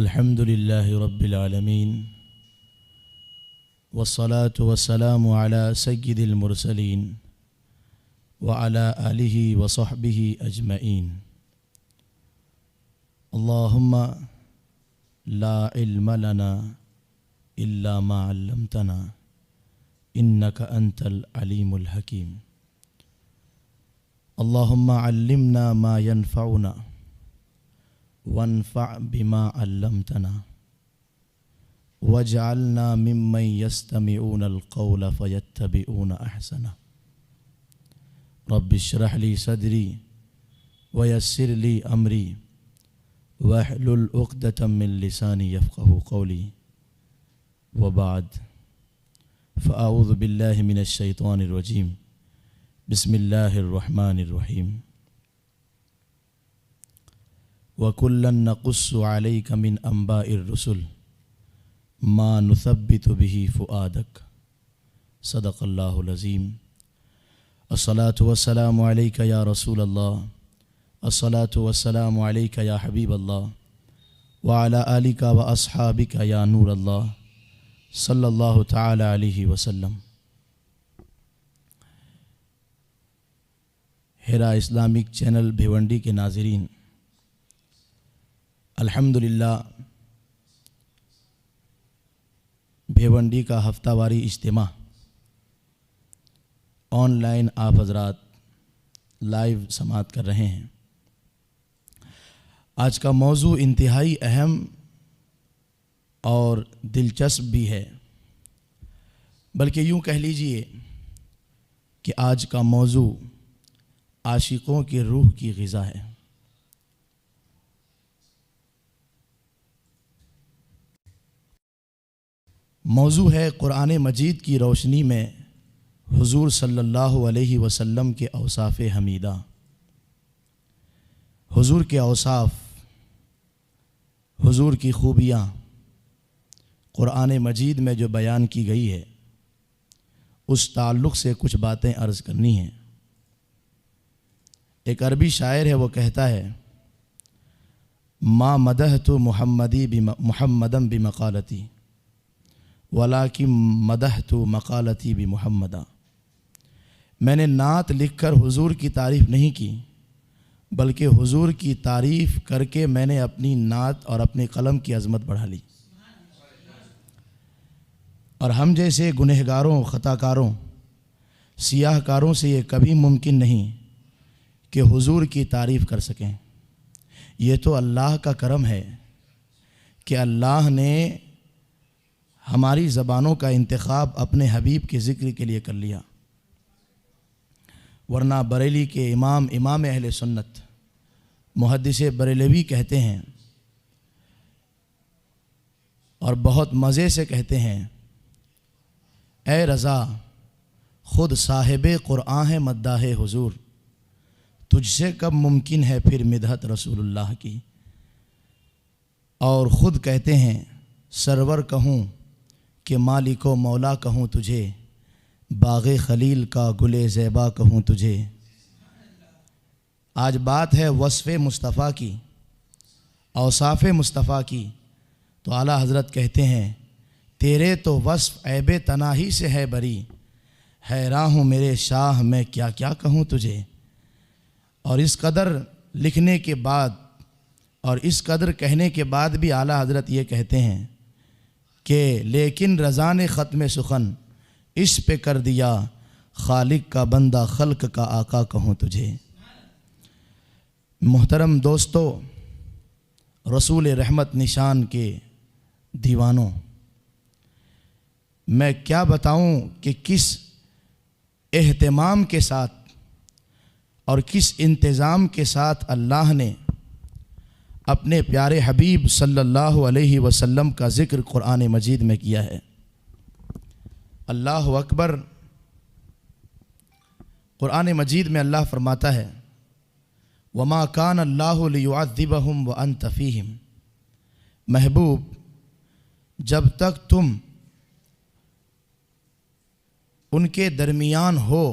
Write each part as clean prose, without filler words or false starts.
الحمد لله رب العالمين والصلاة والسلام على سيد المرسلين وعلى آله وصحبه أجمعين. اللهم لا علم لنا إلا ما علمتنا إنك أنت العليم الحكيم. اللهم علمنا ما ينفعنا وانفع بما علمتنا واجعلنا ممن يستمعون القول فيتبعون احسنه. رب اشرح لي صدري ويسر لي امري واحلل عقدة من لساني يفقهوا قولي وبعد فاعوذ بالله من الشيطان الرجيم. بسم الله الرحمن الرحيم. وَكُلًّا نَقُصُّ عَلَيْكَ مِنْ أَنْبَاءِ الرُّسُلِ مَا نُثَبِّتُ بِهِ فُؤَادَكَ. صدق اللہ العظیم. الصلاة والسلام علیک یا رسول اللہ، الصلاة والسلام علیک یا حبیب اللہ، وعلی آلک و اصحابک یا نور اللہ، صلی اللہ تعالی علیہ وسلم. ہیرا اسلامک چینل بھیونڈی کے ناظرین، الحمدللہ بھیونڈی کا ہفتہ واری اجتماع آن لائن آپ حضرات لائیو سماعت کر رہے ہیں. آج کا موضوع انتہائی اہم اور دلچسپ بھی ہے، بلکہ یوں کہہ لیجئے کہ آج کا موضوع عاشقوں کی روح کی غذا ہے. موضوع ہے قرآن مجید کی روشنی میں حضور صلی اللہ علیہ وسلم کے اوصاف حمیدہ. حضور کے اوصاف، حضور کی خوبیاں قرآن مجید میں جو بیان کی گئی ہے، اس تعلق سے کچھ باتیں عرض کرنی ہیں. ایک عربی شاعر ہے، وہ کہتا ہے: ما مدحت محمدًا بمقالتی ولیکن مدحت مقالتی بمحمدہ. میں نے نعت لکھ کر حضور کی تعریف نہیں کی، بلکہ حضور کی تعریف کر کے میں نے اپنی نعت اور اپنے قلم کی عظمت بڑھا لی. اور ہم جیسے گنہگاروں، خطا کاروں، سیاہ کاروں سے یہ کبھی ممکن نہیں کہ حضور کی تعریف کر سکیں. یہ تو اللہ کا کرم ہے کہ اللہ نے ہماری زبانوں کا انتخاب اپنے حبیب کے ذکر کے لیے کر لیا، ورنہ بریلی کے امام اہل سنت محدث بریلوی کہتے ہیں اور بہت مزے سے کہتے ہیں: اے رضا خود صاحب قرآن ہے مداح حضور، تجھ سے کب ممکن ہے پھر مدحت رسول اللہ کی. اور خود کہتے ہیں: سرور کہوں کہ مالک و مولا کہوں تجھے، باغ خلیل کا گل زیبا کہوں تجھے. آج بات ہے وصف مصطفیٰ کی، اوصاف مصطفیٰ کی، تو اعلیٰ حضرت کہتے ہیں: تیرے تو وصف عیب تناہی سے ہے بری، حیراں ہوں میرے شاہ میں کیا کیا کہوں تجھے. اور اس قدر لکھنے کے بعد اور اس قدر کہنے کے بعد بھی اعلیٰ حضرت یہ کہتے ہیں کہ لیکن رضا نے ختم سخن اس پہ کر دیا، خالق کا بندہ خلق کا آقا کہوں تجھے. محترم دوستو، رسول رحمت نشان کے دیوانوں، میں کیا بتاؤں کہ کس اہتمام کے ساتھ اور کس انتظام کے ساتھ اللہ نے اپنے پیارے حبیب صلی اللہ علیہ وسلم کا ذکر قرآن مجید میں کیا ہے. اللہ اکبر. قرآن مجید میں اللہ فرماتا ہے: وما کان اللہ لیعذبہم وانت فیہم. محبوب، جب تک تم ان کے درمیان ہو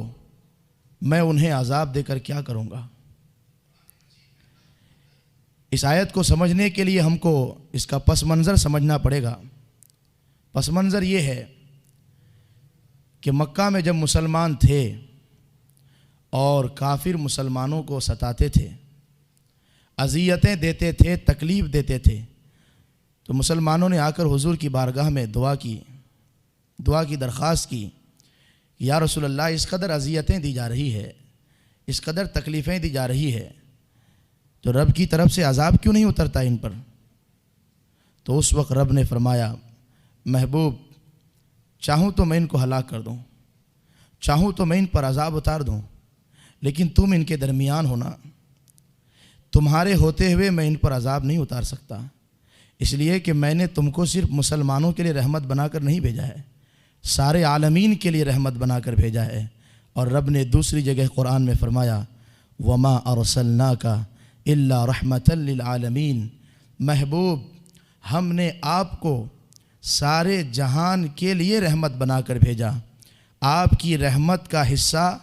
میں انہیں عذاب دے کر کیا کروں گا. اس آیت کو سمجھنے کے لیے ہم کو اس کا پس منظر سمجھنا پڑے گا۔ پس منظر یہ ہے کہ مکہ میں جب مسلمان تھے اور کافر مسلمانوں کو ستاتے تھے، اذیتیں دیتے تھے، تکلیف دیتے تھے، تو مسلمانوں نے آ کر حضور کی بارگاہ میں دعا کی درخواست کی، یا رسول اللہ اس قدر اذیتیں دی جا رہی ہے، اس قدر تکلیفیں دی جا رہی ہے، تو رب کی طرف سے عذاب کیوں نہیں اترتا ان پر؟ تو اس وقت رب نے فرمایا، محبوب چاہوں تو میں ان کو ہلاک کر دوں، چاہوں تو میں ان پر عذاب اتار دوں، لیکن تم ان کے درمیان ہونا، تمہارے ہوتے ہوئے میں ان پر عذاب نہیں اتار سکتا، اس لیے کہ میں نے تم کو صرف مسلمانوں کے لیے رحمت بنا کر نہیں بھیجا ہے، سارے عالمین کے لیے رحمت بنا کر بھیجا ہے۔ اور رب نے دوسری جگہ قرآن میں فرمایا، وما ارسلناک الا رحمتا للعالمین، محبوب ہم نے آپ کو سارے جہان کے لیے رحمت بنا کر بھیجا، آپ کی رحمت کا حصہ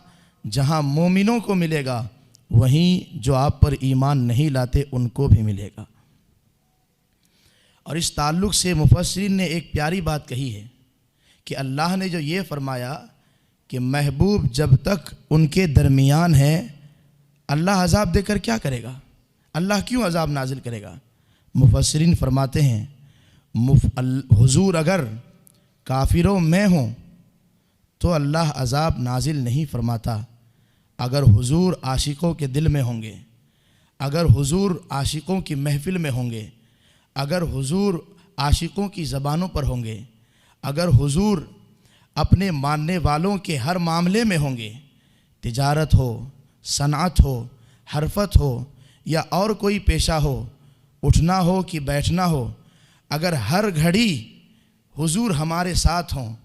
جہاں مومنوں کو ملے گا، وہیں جو آپ پر ایمان نہیں لاتے ان کو بھی ملے گا۔ اور اس تعلق سے مفسرین نے ایک پیاری بات کہی ہے کہ اللہ نے جو یہ فرمایا کہ محبوب جب تک ان کے درمیان ہے، اللہ عذاب دے کر کیا کرے گا؟ اللہ کیوں عذاب نازل کرے گا؟ مفسرین فرماتے ہیں حضور اگر کافروں میں ہوں تو اللہ عذاب نازل نہیں فرماتا، اگر حضور عاشقوں کے دل میں ہوں گے، اگر حضور عاشقوں کی محفل میں ہوں گے، اگر حضور عاشقوں کی زبانوں پر ہوں گے، اگر حضور اپنے ماننے والوں کے ہر معاملے میں ہوں گے، تجارت ہو، صنعت ہو، حرفت ہو یا اور کوئی پیشہ ہو، اٹھنا ہو کہ بیٹھنا ہو، اگر ہر گھڑی حضور ہمارے ساتھ ہوں،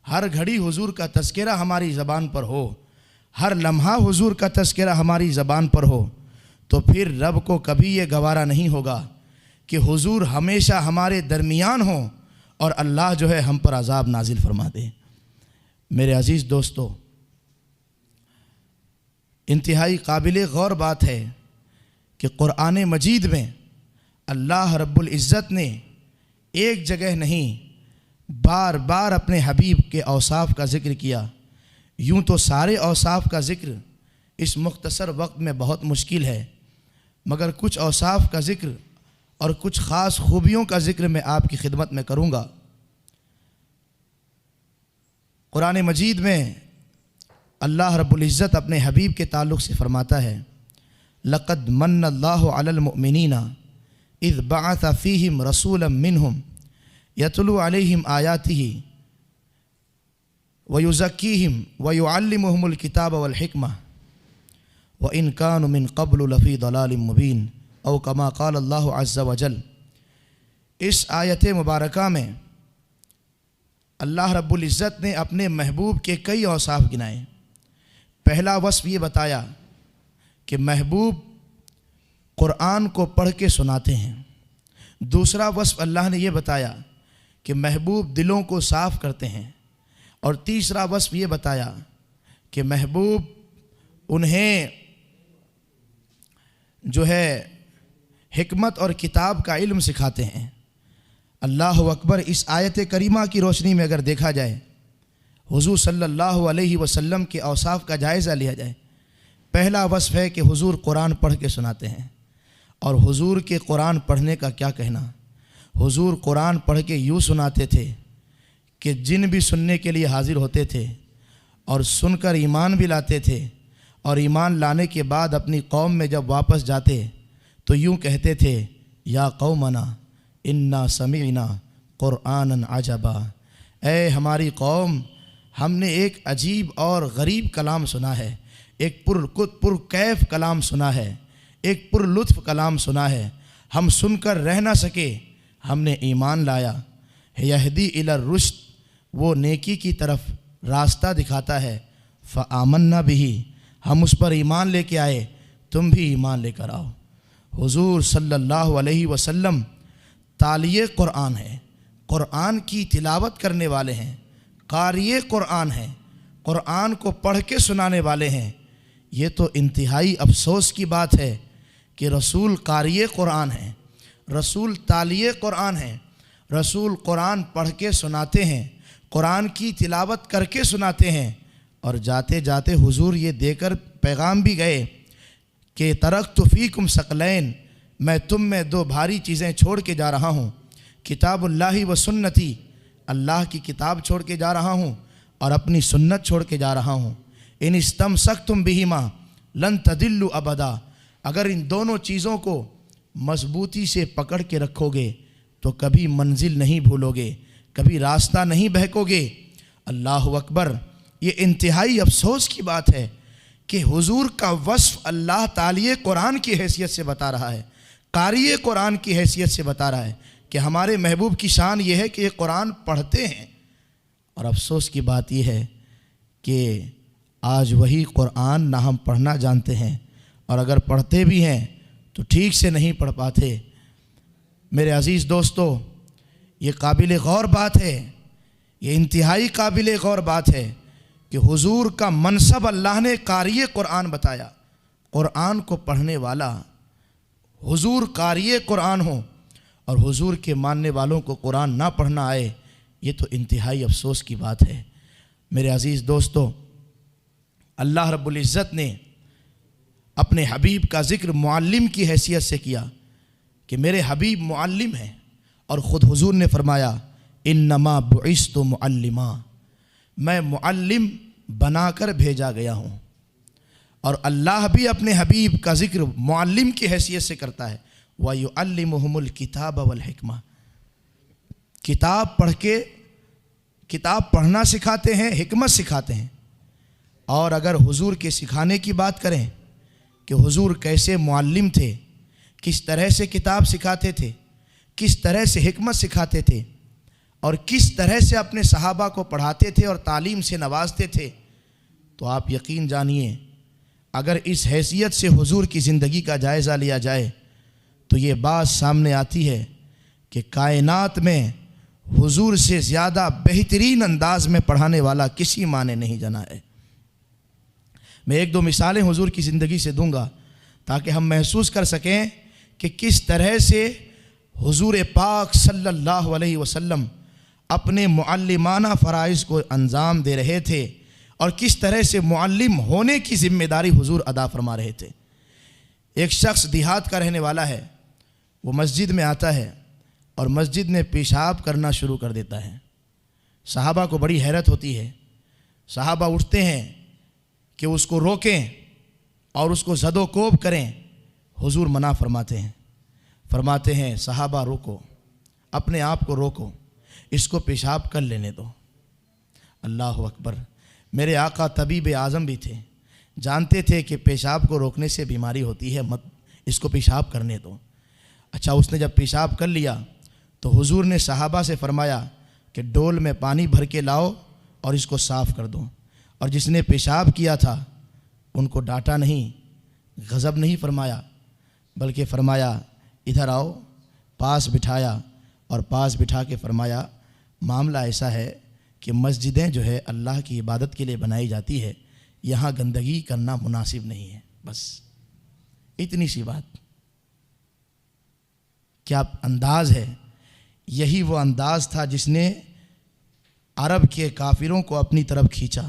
ہر گھڑی حضور کا تذکرہ ہماری زبان پر ہو، ہر لمحہ حضور کا تذکرہ ہماری زبان پر ہو، تو پھر رب کو کبھی یہ گوارا نہیں ہوگا کہ حضور ہمیشہ ہمارے درمیان ہوں اور اللہ جو ہے ہم پر عذاب نازل فرما دے۔ میرے عزیز دوستو، انتہائی قابل غور بات ہے کہ قرآن مجید میں اللہ رب العزت نے ایک جگہ نہیں بار بار اپنے حبیب کے اوصاف کا ذکر کیا۔ یوں تو سارے اوصاف کا ذکر اس مختصر وقت میں بہت مشکل ہے، مگر کچھ اوصاف کا ذکر اور کچھ خاص خوبیوں کا ذکر میں آپ کی خدمت میں کروں گا۔ قرآن مجید میں اللہ رب العزت اپنے حبیب کے تعلق سے فرماتا ہے، لقد من اللہ علی المؤمنین اذ بعث فیہم رسولا منہم یتلو علیہم آیاتہ ویزکیہم ویعلمہم الکتاب والحکمہ وإن كانوا من قبل لفی ضلال مبین، او کما قال اللہ عز وجل۔ اس آیت مبارکہ میں اللہ رب العزت نے اپنے محبوب کے کئی اوصاف گنائے۔ پہلا وصف یہ بتایا کہ محبوب قرآن کو پڑھ کے سناتے ہیں۔ دوسرا وصف اللہ نے یہ بتایا کہ محبوب دلوں کو صاف کرتے ہیں۔ اور تیسرا وصف یہ بتایا کہ محبوب انہیں جو ہے حکمت اور کتاب کا علم سکھاتے ہیں۔ اللہ اکبر۔ اس آیت کریمہ کی روشنی میں اگر دیکھا جائے، حضور صلی اللہ علیہ وسلم کے اوصاف کا جائزہ لیا جائے، پہلا وصف ہے کہ حضور قرآن پڑھ کے سناتے ہیں۔ اور حضور کے قرآن پڑھنے کا کیا کہنا، حضور قرآن پڑھ کے یوں سناتے تھے کہ جن بھی سننے کے لیے حاضر ہوتے تھے اور سن کر ایمان بھی لاتے تھے، اور ایمان لانے کے بعد اپنی قوم میں جب واپس جاتے تو یوں کہتے تھے، یا قومنا انا سمعنا قرآنا عجبا، اے ہماری قوم، ہم نے ایک عجیب اور غریب کلام سنا ہے، ایک پر کیف کلام سنا ہے، ایک پر لطف کلام سنا ہے، ہم سن کر رہ نہ سکے، ہم نے ایمان لایا۔ یہدی الی الرشد، وہ نیکی کی طرف راستہ دکھاتا ہے، فآمنا بہ، ہم اس پر ایمان لے کے آئے، تم بھی ایمان لے کر آؤ۔ حضور صلی اللہ علیہ وسلم تالیِ قرآن ہے، قرآن کی تلاوت کرنے والے ہیں، قاری قرآن ہیں، قرآن کو پڑھ کے سنانے والے ہیں۔ یہ تو انتہائی افسوس کی بات ہے کہ رسول قاری قرآن ہیں، رسول تالی قرآن ہیں، رسول قرآن پڑھ کے سناتے ہیں، قرآن کی تلاوت کر کے سناتے ہیں، اور جاتے جاتے حضور یہ دے کر پیغام بھی گئے کہ ترکت فیکم ثقلین، میں تم میں دو بھاری چیزیں چھوڑ کے جا رہا ہوں، کتاب اللہ و سنتی، اللہ کی کتاب چھوڑ کے جا رہا ہوں اور اپنی سنت چھوڑ کے جا رہا ہوں۔ ان استمسکتم بہما لن تضلوا ابدا، اگر ان دونوں چیزوں کو مضبوطی سے پکڑ کے رکھو گے تو کبھی منزل نہیں بھولو گے، کبھی راستہ نہیں بہکو گے۔ اللہ اکبر! یہ انتہائی افسوس کی بات ہے کہ حضور کا وصف اللہ تعالی قرآن کی حیثیت سے بتا رہا ہے، قاری قرآن کی حیثیت سے بتا رہا ہے کہ ہمارے محبوب کی شان یہ ہے کہ یہ قرآن پڑھتے ہیں، اور افسوس کی بات یہ ہے کہ آج وہی قرآن نہ ہم پڑھنا جانتے ہیں، اور اگر پڑھتے بھی ہیں تو ٹھیک سے نہیں پڑھ پاتے۔ میرے عزیز دوستو، یہ قابل غور بات ہے، یہ انتہائی قابل غور بات ہے کہ حضور کا منصب اللہ نے قاری قرآن بتایا، قرآن کو پڑھنے والا حضور قاری قرآن ہو اور حضور کے ماننے والوں کو قرآن نہ پڑھنا آئے، یہ تو انتہائی افسوس کی بات ہے۔ میرے عزیز دوستو، اللہ رب العزت نے اپنے حبیب کا ذکر معلم کی حیثیت سے کیا کہ میرے حبیب معلم ہیں، اور خود حضور نے فرمایا انما بعثت معلما، میں معلم بنا کر بھیجا گیا ہوں۔ اور اللہ بھی اپنے حبیب کا ذکر معلم کی حیثیت سے کرتا ہے، وَيُعَلِّمُهُمُ الْكِتَابَ وَالْحِكْمَةَ، کتاب پڑھ کے کتاب پڑھنا سکھاتے ہیں، حکمت سکھاتے ہیں۔ اور اگر حضور کے سکھانے کی بات کریں کہ حضور کیسے معلم تھے، کس طرح سے کتاب سکھاتے تھے، کس طرح سے حکمت سکھاتے تھے، اور کس طرح سے اپنے صحابہ کو پڑھاتے تھے اور تعلیم سے نوازتے تھے، تو آپ یقین جانیے اگر اس حیثیت سے حضور کی زندگی کا جائزہ لیا جائے تو یہ بات سامنے آتی ہے کہ کائنات میں حضور سے زیادہ بہترین انداز میں پڑھانے والا کسی ماں نے نہیں جنا ہے۔ میں ایک دو مثالیں حضور کی زندگی سے دوں گا تاکہ ہم محسوس کر سکیں کہ کس طرح سے حضور پاک صلی اللہ علیہ وسلم اپنے معلمانہ فرائض کو انجام دے رہے تھے اور کس طرح سے معلم ہونے کی ذمہ داری حضور ادا فرما رہے تھے۔ ایک شخص دیہات کا رہنے والا ہے، وہ مسجد میں آتا ہے اور مسجد میں پیشاب کرنا شروع کر دیتا ہے۔ صحابہ کو بڑی حیرت ہوتی ہے، صحابہ اٹھتے ہیں کہ اس کو روکیں اور اس کو زد و کوب کریں، حضور منع فرماتے ہیں صحابہ روکو، اپنے آپ کو روکو، اس کو پیشاب کر لینے دو۔ اللہ اکبر! میرے آقا طبیب اعظم بھی تھے، جانتے تھے کہ پیشاب کو روکنے سے بیماری ہوتی ہے، مت اس کو پیشاب کرنے دو۔ اچھا، اس نے جب پیشاب کر لیا تو حضور نے صحابہ سے فرمایا کہ ڈول میں پانی بھر کے لاؤ اور اس کو صاف کر دو۔ اور جس نے پیشاب کیا تھا ان کو ڈانٹا نہیں، غضب نہیں فرمایا، بلکہ فرمایا ادھر آؤ، پاس بٹھایا، اور پاس بٹھا کے فرمایا معاملہ ایسا ہے کہ مسجدیں جو ہے اللہ کی عبادت کے لیے بنائی جاتی ہے، یہاں گندگی کرنا مناسب نہیں ہے۔ بس اتنی سی بات، کیا انداز ہے! یہی وہ انداز تھا جس نے عرب کے کافروں کو اپنی طرف کھینچا،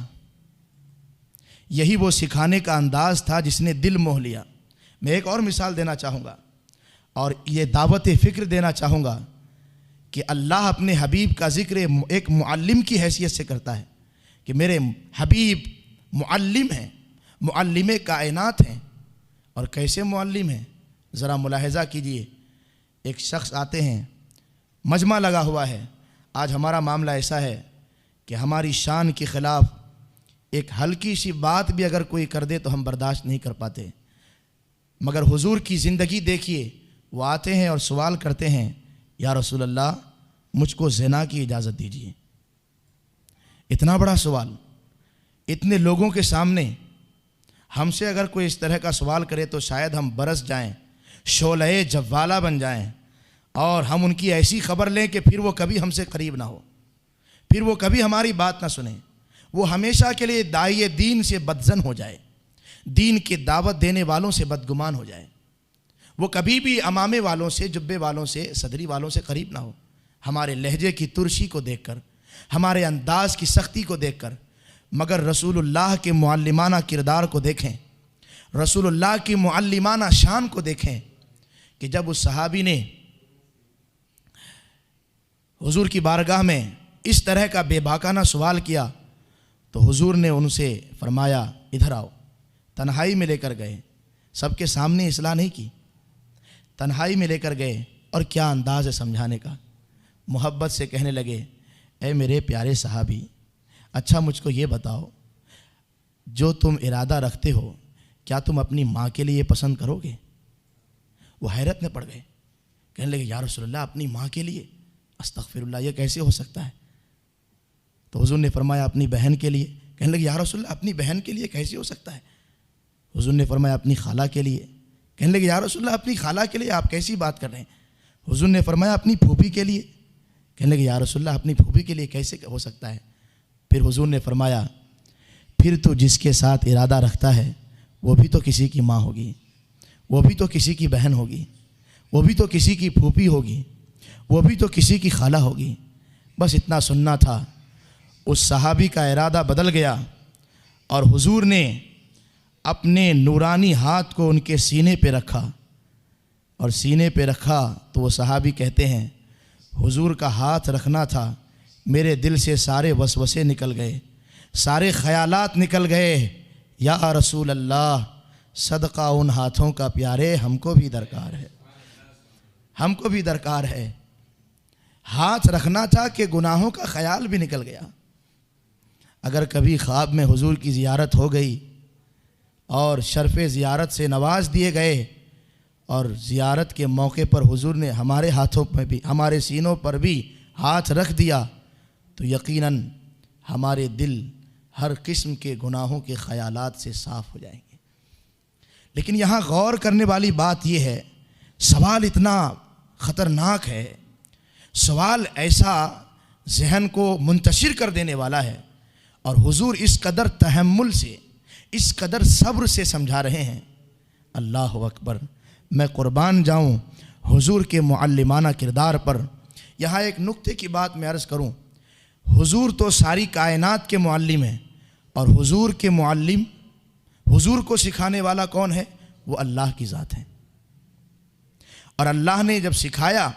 یہی وہ سکھانے کا انداز تھا جس نے دل موہ لیا۔ میں ایک اور مثال دینا چاہوں گا اور یہ دعوت فکر دینا چاہوں گا کہ اللہ اپنے حبیب کا ذکر ایک معلم کی حیثیت سے کرتا ہے کہ میرے حبیب معلم ہیں، معلم کائنات ہیں۔ اور کیسے معلم ہیں ذرا ملاحظہ کیجئے۔ ایک شخص آتے ہیں، مجمع لگا ہوا ہے، آج ہمارا معاملہ ایسا ہے کہ ہماری شان کے خلاف ایک ہلکی سی بات بھی اگر کوئی کر دے تو ہم برداشت نہیں کر پاتے، مگر حضور کی زندگی دیکھیے، وہ آتے ہیں اور سوال کرتے ہیں یا رسول اللہ مجھ کو زنا کی اجازت دیجیے۔ اتنا بڑا سوال، اتنے لوگوں کے سامنے ہم سے اگر کوئی اس طرح کا سوال کرے تو شاید ہم برس جائیں، شعلہ جوالہ بن جائیں، اور ہم ان کی ایسی خبر لیں کہ پھر وہ کبھی ہم سے قریب نہ ہو، پھر وہ کبھی ہماری بات نہ سنیں، وہ ہمیشہ کے لیے داعی دین سے بدظن ہو جائے، دین کی دعوت دینے والوں سے بدگمان ہو جائے۔ وہ کبھی بھی امامے والوں سے، جبے والوں سے، صدری والوں سے قریب نہ ہو۔ ہمارے لہجے کی ترشی کو دیکھ کر، ہمارے انداز کی سختی کو دیکھ کر، مگر رسول اللہ کے معلمانہ کردار کو دیکھیں، رسول اللہ کی معلمانہ شان کو دیکھیں کہ جب اس صحابی نے حضور کی بارگاہ میں اس طرح کا بے باکانہ سوال کیا تو حضور نے ان سے فرمایا ادھر آؤ۔ تنہائی میں لے کر گئے، سب کے سامنے اصلاح نہیں کی، تنہائی میں لے کر گئے، اور کیا انداز ہے سمجھانے کا۔ محبت سے کہنے لگے اے میرے پیارے صحابی، اچھا مجھ کو یہ بتاؤ، جو تم ارادہ رکھتے ہو کیا تم اپنی ماں کے لیے پسند کرو گے؟ وہ حیرت میں پڑ گئے، کہنے لگے یا رسول اللہ اپنی ماں کے لیے؟ استغفر اللہ، یہ کیسے ہو سکتا ہے؟ تو حضور نے فرمایا اپنی بہن کے لیے۔ کہنے لگے یا رسول اللہ اپنی بہن کے لیے کیسے ہو سکتا ہے؟ حضور نے فرمایا اپنی خالہ کے لیے۔ کہنے لگے یا رسول اللہ اپنی خالہ کے لیے آپ کیسی بات کر رہے ہیں؟ حضور نے فرمایا اپنی پھوپھی کے لیے۔ کہنے لگے یا رسول اللہ اپنی پھوپھی کے لیے کیسے ہو سکتا ہے؟ پھر حضور نے فرمایا پھر تو جس کے ساتھ ارادہ رکھتا ہے وہ بھی تو کسی کی ماں ہوگی، وہ بھی تو کسی کی بہن ہوگی، وہ بھی تو کسی کی پھوپھی ہوگی، وہ بھی تو کسی کی خالہ ہوگی۔ بس اتنا سننا تھا۔ اس صحابی کا ارادہ بدل گیا اور حضور نے اپنے نورانی ہاتھ کو ان کے سینے پہ رکھا، اور سینے پہ رکھا تو وہ صحابی کہتے ہیں حضور کا ہاتھ رکھنا تھا، میرے دل سے سارے وسوسے نکل گئے، سارے خیالات نکل گئے۔ یا رسول اللہ صدقہ ان ہاتھوں کا پیارے، ہم کو بھی درکار ہے، ہم کو بھی درکار ہے۔ ہاتھ رکھنا تھا کہ گناہوں کا خیال بھی نکل گیا۔ اگر کبھی خواب میں حضور کی زیارت ہو گئی اور شرف زیارت سے نواز دیے گئے اور زیارت کے موقع پر حضور نے ہمارے ہاتھوں میں بھی، ہمارے سینوں پر بھی ہاتھ رکھ دیا تو یقیناً ہمارے دل ہر قسم کے گناہوں کے خیالات سے صاف ہو جائیں گے۔ لیکن یہاں غور کرنے والی بات یہ ہے، سوال اتنا خطرناک ہے، سوال ایسا ذہن کو منتشر کر دینے والا ہے، اور حضور اس قدر تحمل سے، اس قدر صبر سے سمجھا رہے ہیں۔ اللہ اکبر، میں قربان جاؤں حضور کے معلمانہ کردار پر۔ یہاں ایک نقطے کی بات میں عرض کروں، حضور تو ساری کائنات کے معلم ہیں، اور حضور کے معلم، حضور کو سکھانے والا کون ہے؟ وہ اللہ کی ذات ہے۔ اور اللہ نے جب سکھایا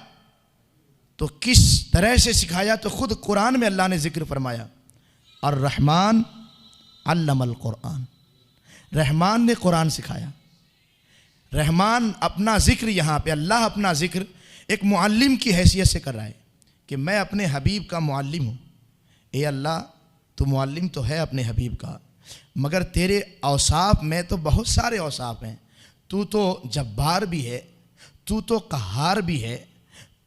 تو کس طرح سے سکھایا؟ تو خود قرآن میں اللہ نے ذکر فرمایا الرحمن علم القرآن، رحمان نے قرآن سکھایا۔ رحمان اپنا ذکر یہاں پہ، اللہ اپنا ذکر ایک معلم کی حیثیت سے کر رہا ہے کہ میں اپنے حبیب کا معلم ہوں۔ اے اللہ، تو معلم تو ہے اپنے حبیب کا، مگر تیرے اوصاف میں تو بہت سارے اوصاف ہیں۔ تو تو جبار بھی ہے، تو تو قہار بھی ہے،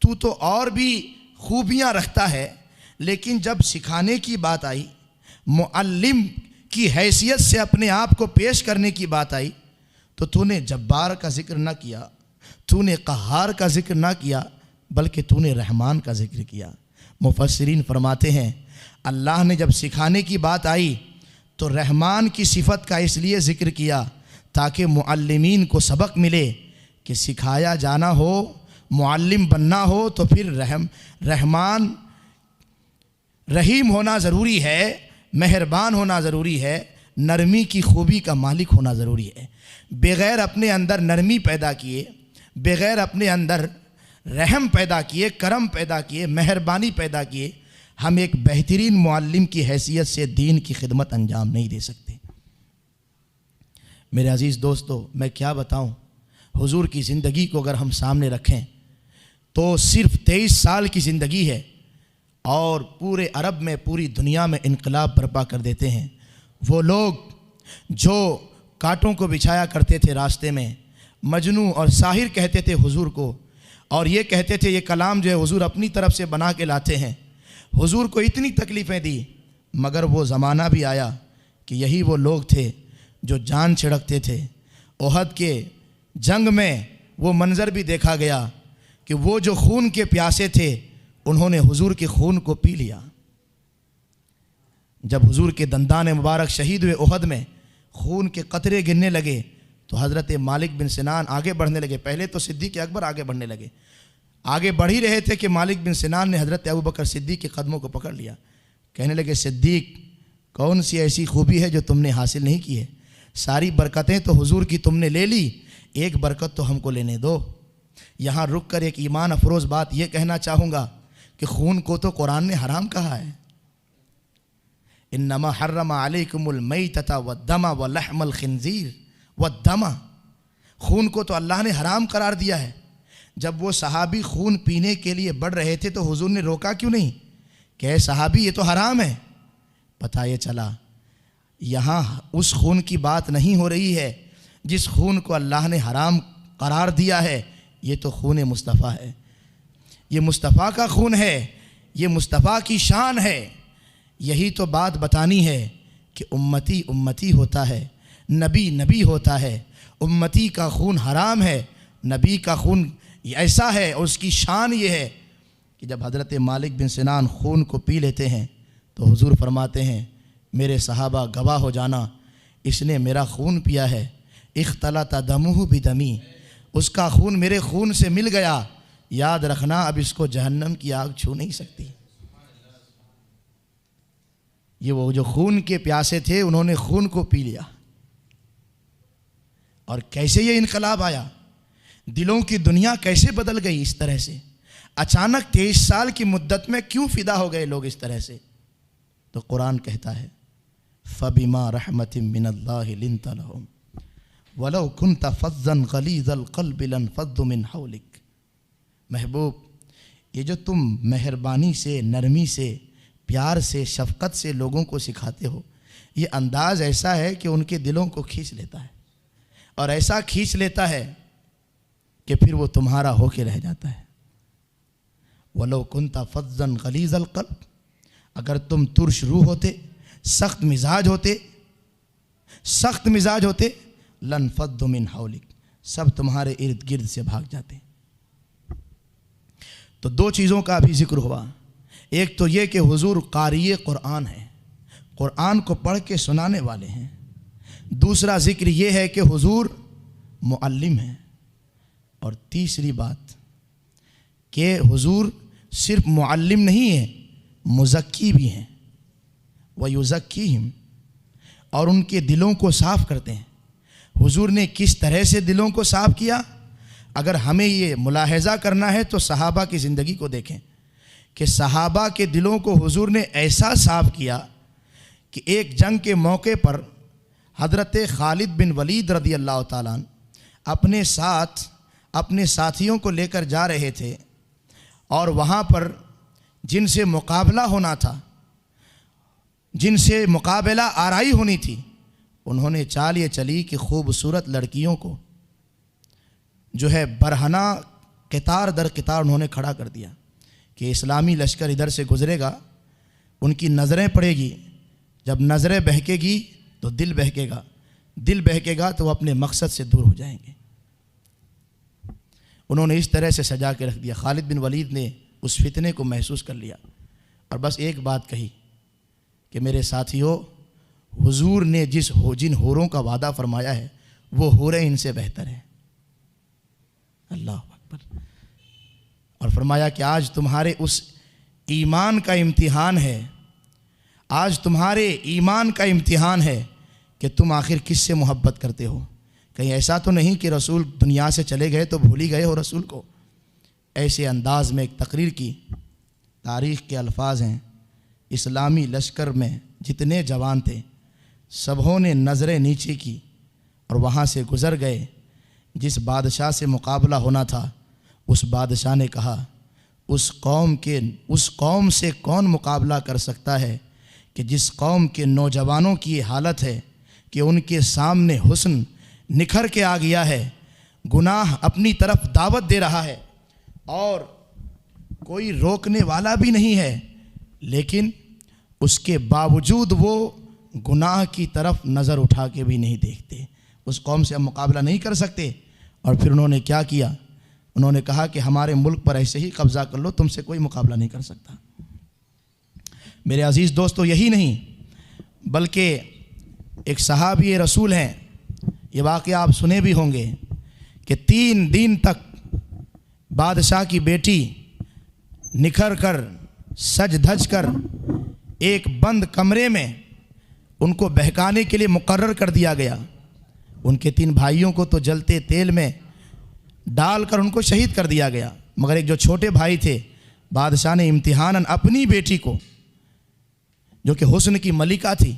تو تو اور بھی خوبیاں رکھتا ہے، لیکن جب سکھانے کی بات آئی، معلم کی حیثیت سے اپنے آپ کو پیش کرنے کی بات آئی، تو نے جبار کا ذکر نہ کیا، تو نے قہار کا ذکر نہ کیا، بلکہ تو نے رحمان کا ذکر کیا۔ مفسرین فرماتے ہیں اللہ نے جب سکھانے کی بات آئی تو رحمان کی صفت کا اس لیے ذکر کیا تاکہ معلمین کو سبق ملے کہ سکھایا جانا ہو، معلم بننا ہو تو پھر رحمان رحیم ہونا ضروری ہے، مہربان ہونا ضروری ہے، نرمی کی خوبی کا مالک ہونا ضروری ہے۔ بغیر اپنے اندر نرمی پیدا کیے، بغیر اپنے اندر رحم پیدا کیے، کرم پیدا کیے، مہربانی پیدا کیے، ہم ایک بہترین معلم کی حیثیت سے دین کی خدمت انجام نہیں دے سکتے۔ میرے عزیز دوستو، میں کیا بتاؤں، حضور کی زندگی کو اگر ہم سامنے رکھیں تو صرف 23 سال کی زندگی ہے اور پورے عرب میں، پوری دنیا میں انقلاب برپا کر دیتے ہیں۔ وہ لوگ جو کانٹوں کو بچھایا کرتے تھے راستے میں، مجنوں اور ساحر کہتے تھے حضور کو، اور یہ کہتے تھے یہ کلام جو ہے حضور اپنی طرف سے بنا کے لاتے ہیں، حضور کو اتنی تکلیفیں دی، مگر وہ زمانہ بھی آیا کہ یہی وہ لوگ تھے جو جان چھڑکتے تھے۔ احد کے جنگ میں وہ منظر بھی دیکھا گیا کہ وہ جو خون کے پیاسے تھے انہوں نے حضور کے خون کو پی لیا۔ جب حضور کے دندان مبارک شہید ہوئے احد میں، خون کے قطرے گرنے لگے تو حضرت مالک بن سنان آگے بڑھنے لگے. پہلے تو صدیق اکبر آگے بڑھنے لگے, آگے بڑھ ہی رہے تھے کہ مالک بن سنان نے حضرت ابوبکر صدیق کے قدموں کو پکڑ لیا. کہنے لگے صدیق کون سی ایسی خوبی ہے جو تم نے حاصل نہیں کی ہے؟ ساری برکتیں تو حضور کی تم نے لے لی, ایک برکت تو ہم کو لینے دو. یہاں رک کر ایک ایمان افروز بات یہ کہنا چاہوں گا کہ خون کو تو قرآن نے حرام کہا ہے. انما حرم علیکم المیتۃ والدم ولحم الخنزیر والدم, خون کو تو اللہ نے حرام قرار دیا ہے. جب وہ صحابی خون پینے کے لیے بڑھ رہے تھے تو حضور نے روکا کیوں نہیں کہ اے صحابی یہ تو حرام ہے؟ پتہ یہ چلا یہاں اس خون کی بات نہیں ہو رہی ہے جس خون کو اللہ نے حرام قرار دیا ہے. یہ تو خون مصطفیٰ ہے, یہ مصطفیٰ کا خون ہے, یہ مصطفیٰ کی شان ہے. یہی تو بات بتانی ہے کہ امتی امتی ہوتا ہے, نبی نبی ہوتا ہے. امتی کا خون حرام ہے, نبی کا خون ایسا ہے, اور اس کی شان یہ ہے کہ جب حضرت مالک بن سنان خون کو پی لیتے ہیں تو حضور فرماتے ہیں میرے صحابہ گواہ ہو جانا, اس نے میرا خون پیا ہے. اختلط دمہ بدمی, اس کا خون میرے خون سے مل گیا. یاد رکھنا اب اس کو جہنم کی آگ چھو نہیں سکتی. یہ وہ جو خون کے پیاسے تھے انہوں نے خون کو پی لیا. اور کیسے یہ انقلاب آیا, دلوں کی دنیا کیسے بدل گئی اس طرح سے. اچانک 23 سال کی مدت میں کیوں فدا ہو گئے لوگ اس طرح سے؟ تو قرآن کہتا ہے فَبِمَا رَحْمَةٍ مِّنَ اللَّهِ لِنْتَ لَهُمْ وَلَوْ كُنْتَ فَظًّا غَلِيظَ الْقَلْبِ لَانفَضُّوا مِنْ حَوْلِكَ. محبوب, یہ جو تم مہربانی سے, نرمی سے, پیار سے, شفقت سے لوگوں کو سکھاتے ہو, یہ انداز ایسا ہے کہ ان کے دلوں کو کھینچ لیتا ہے, اور ایسا کھینچ لیتا ہے کہ پھر وہ تمہارا ہو کے رہ جاتا ہے. وَلَوْ كُنْتَ فَظًّا غَلِيظَ الْقَلْبِ, اگر تم ترش روح ہوتے, سخت مزاج ہوتے, لَانفَضُّوا مِنْ حَوْلِكَ, سب تمہارے ارد گرد سے بھاگ جاتے. تو دو چیزوں کا بھی ذکر ہوا. ایک تو یہ کہ حضور قاری قرآن ہیں, قرآن کو پڑھ کے سنانے والے ہیں. دوسرا ذکر یہ ہے کہ حضور معلم ہیں. اور تیسری بات کہ حضور صرف معلم نہیں ہیں, مزکی بھی ہیں. وَيُزَكِّيهِمْ, اور ان کے دلوں کو صاف کرتے ہیں. حضور نے کس طرح سے دلوں کو صاف کیا؟ اگر ہمیں یہ ملاحظہ کرنا ہے تو صحابہ کی زندگی کو دیکھیں کہ صحابہ کے دلوں کو حضور نے ایسا صاف کیا کہ ایک جنگ کے موقع پر حضرت خالد بن ولید رضی اللہ تعالیٰ عنہ اپنے ساتھ اپنے ساتھیوں کو لے کر جا رہے تھے, اور وہاں پر جن سے مقابلہ ہونا تھا, جن سے مقابلہ آرائی ہونی تھی, انہوں نے چال یہ چلی کہ خوبصورت لڑکیوں کو جو ہے برہنہ قطار در قطار انہوں نے کھڑا کر دیا کہ اسلامی لشکر ادھر سے گزرے گا, ان کی نظریں پڑے گی, جب نظریں بہکے گی تو دل بہکے گا, دل بہکے گا تو وہ اپنے مقصد سے دور ہو جائیں گے. انہوں نے اس طرح سے سجا کے رکھ دیا. خالد بن ولید نے اس فتنے کو محسوس کر لیا اور بس ایک بات کہی کہ میرے ساتھیوں, حضور نے جن حوروں کا وعدہ فرمایا ہے وہ حوریں ان سے بہتر ہیں. اللہ اکبر. اور فرمایا کہ آج تمہارے اس ایمان کا امتحان ہے, آج تمہارے ایمان کا امتحان ہے کہ تم آخر کس سے محبت کرتے ہو. کہیں ایسا تو نہیں کہ رسول دنیا سے چلے گئے تو بھول ہی گئے ہو رسول کو. ایسے انداز میں ایک تقریر کی. تاریخ کے الفاظ ہیں, اسلامی لشکر میں جتنے جوان تھے سبھوں نے نظریں نیچے کی اور وہاں سے گزر گئے. جس بادشاہ سے مقابلہ ہونا تھا اس بادشاہ نے کہا اس قوم سے کون مقابلہ کر سکتا ہے کہ جس قوم کے نوجوانوں کی یہ حالت ہے کہ ان کے سامنے حسن نکھر کے آ گیا ہے, گناہ اپنی طرف دعوت دے رہا ہے اور کوئی روکنے والا بھی نہیں ہے, لیکن اس کے باوجود وہ گناہ کی طرف نظر اٹھا کے بھی نہیں دیکھتے. اس قوم سے ہم مقابلہ نہیں کر سکتے. اور پھر انہوں نے کیا کیا؟ انہوں نے کہا کہ ہمارے ملک پر ایسے ہی قبضہ کر لو, تم سے کوئی مقابلہ نہیں کر سکتا. میرے عزیز دوستو, یہی نہیں بلکہ ایک صحابی رسول ہیں یہ واقعہ آپ سنے بھی ہوں گے کہ 3 دن تک بادشاہ کی بیٹی نکھر کر سج دھج کر ایک بند کمرے میں ان کو بہکانے کے لیے مقرر کر دیا گیا۔ ان کے 3 بھائیوں کو تو جلتے تیل میں ڈال کر ان کو شہید کر دیا گیا، مگر ایک جو چھوٹے بھائی تھے، بادشاہ نے امتحاناً اپنی بیٹی کو، جو کہ حسن کی ملکہ تھی،